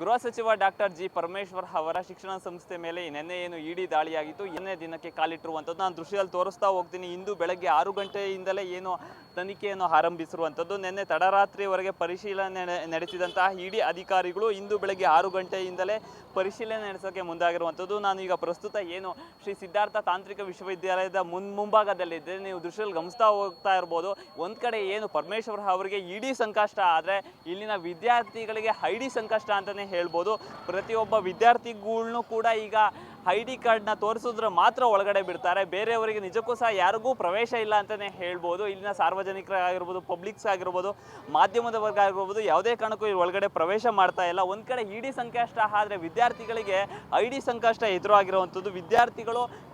ಗೃಹ ಸಚಿವ doctor G Parameshwar ಅವರ ಶಿಕ್ಷಣ ಸಂಸ್ಥೆ ಮೇಲೆ ನಿನ್ನೆ ಏನು ಇಡಿ ದಾಳಿಯಾಗಿತ್ತು, ಇನ್ನೇ ದಿನಕ್ಕೆ ಕಾಲಿಟ್ಟಿರುವಂಥದ್ದು ನಾನು ದೃಶ್ಯದಲ್ಲಿ ತೋರಿಸ್ತಾ ಹೋಗ್ತೀನಿ. ಇಂದು ಬೆಳಗ್ಗೆ 6 ಗಂಟೆಯಿಂದಲೇ ಏನು ತನಿಖೆಯನ್ನು ಆರಂಭಿಸಿರುವಂಥದ್ದು. ನಿನ್ನೆ ತಡರಾತ್ರಿವರೆಗೆ ಪರಿಶೀಲನೆ ನಡೆಸಿದಂತಹ ಇಡಿ ಅಧಿಕಾರಿಗಳು ಇಂದು ಬೆಳಗ್ಗೆ 6 ಗಂಟೆಯಿಂದಲೇ ಪರಿಶೀಲನೆ ನಡೆಸೋಕ್ಕೆ ಮುಂದಾಗಿರುವಂಥದ್ದು. ನಾನು ಈಗ ಪ್ರಸ್ತುತ ಏನು ಶ್ರೀ ಸಿದ್ಧಾರ್ಥ ತಾಂತ್ರಿಕ ವಿಶ್ವವಿದ್ಯಾಲಯದ ಮುಂಭಾಗದಲ್ಲಿದ್ದೆ. ನೀವು ದೃಶ್ಯದಲ್ಲಿ ಗಮನಿಸ್ತಾ ಹೋಗ್ತಾ ಇರ್ಬೋದು. ಒಂದು ಕಡೆ ಏನು ಪರಮೇಶ್ವರ್ ಅವರಿಗೆ ಇಡಿ ಸಂಕಷ್ಟ ಆದರೆ ಇಲ್ಲಿನ ವಿದ್ಯಾರ್ಥಿಗಳಿಗೆ ಐಡಿ ಸಂಕಷ್ಟ ಅಂತಲೇ ಹೇಳ್ಬೋದು. ಪ್ರತಿಯೊಬ್ಬ ವಿದ್ಯಾರ್ಥಿಗಳನ್ನೂ ಕೂಡ ಈಗ ಐಡಿ ಕಾರ್ಡ್ನ ತೋರಿಸಿದ್ರೆ ಮಾತ್ರ ಒಳಗಡೆ ಬಿಡ್ತಾರೆ. ಬೇರೆಯವರಿಗೆ ನಿಜಕ್ಕೂ ಸಹ ಯಾರಿಗೂ ಪ್ರವೇಶ ಇಲ್ಲ ಅಂತಲೇ ಹೇಳ್ಬೋದು. ಇಲ್ಲಿನ ಸಾರ್ವಜನಿಕರಾಗಿರ್ಬೋದು, ಪಬ್ಲಿಕ್ಸ್ ಆಗಿರ್ಬೋದು, ಮಾಧ್ಯಮದ ವರ್ಗ ಆಗಿರ್ಬೋದು, ಯಾವುದೇ ಕಾರಣಕ್ಕೂ ಇಲ್ಲಿ ಒಳಗಡೆ ಪ್ರವೇಶ ಮಾಡ್ತಾ ಇಲ್ಲ. ಒಂದು ಕಡೆ ಇಡಿ ಸಂಕಷ್ಟ ಆದರೆ ವಿದ್ಯಾರ್ಥಿಗಳಿಗೆ ಐಡಿ ಸಂಕಷ್ಟ ಎದುರಾಗಿರುವಂಥದ್ದು.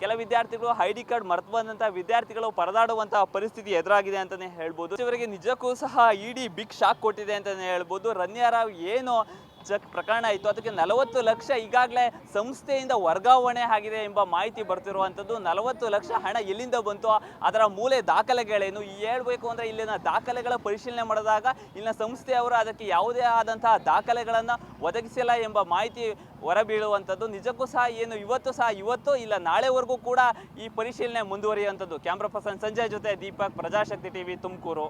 ಕೆಲ ವಿದ್ಯಾರ್ಥಿಗಳು ಐಡಿ ಕಾರ್ಡ್ ಮರೆತು ಬಂದಂತಹ ವಿದ್ಯಾರ್ಥಿಗಳು ಪರದಾಡುವಂತಹ ಪರಿಸ್ಥಿತಿ ಎದುರಾಗಿದೆ ಅಂತಲೇ ಹೇಳ್ಬೋದು. ಇವರಿಗೆ ನಿಜಕ್ಕೂ ಸಹ ಇಡಿ ಬಿಗ್ ಶಾಕ್ ಕೊಟ್ಟಿದೆ ಅಂತಲೇ ಹೇಳ್ಬೋದು. ರನ್ಯಾರಾವ್ ಏನು ಪ್ರಕರಣ ಇತ್ತು, ಅದಕ್ಕೆ 40 ಲಕ್ಷ ಈಗಾಗಲೇ ಸಂಸ್ಥೆಯಿಂದ ವರ್ಗಾವಣೆ ಆಗಿದೆ ಎಂಬ ಮಾಹಿತಿ ಬರ್ತಿರುವಂಥದ್ದು. 40 ಲಕ್ಷ ಹಣ ಎಲ್ಲಿಂದ ಬಂತು, ಅದರ ಮೂಲೆ ದಾಖಲೆಗಳೇನು ಹೇಳ್ಬೇಕು ಅಂದರೆ ಇಲ್ಲಿನ ದಾಖಲೆಗಳ ಪರಿಶೀಲನೆ ಮಾಡಿದಾಗ ಇಲ್ಲಿನ ಸಂಸ್ಥೆಯವರು ಅದಕ್ಕೆ ಯಾವುದೇ ಆದಂತಹ ದಾಖಲೆಗಳನ್ನು ಒದಗಿಸಿಲ್ಲ ಎಂಬ ಮಾಹಿತಿ ಹೊರಬೀಳುವಂಥದ್ದು. ನಿಜಕ್ಕೂ ಸಹ ಏನು ಇವತ್ತು ಇಲ್ಲ ನಾಳೆವರೆಗೂ ಕೂಡ ಈ ಪರಿಶೀಲನೆ ಮುಂದುವರಿಯುವಂಥದ್ದು. ಕ್ಯಾಮ್ರಾ ಪರ್ಸನ್ ಸಂಜಯ್ ಜೊತೆ ದೀಪಕ್, ಪ್ರಜಾಶಕ್ತಿ ಟಿವಿ, ತುಮಕೂರು.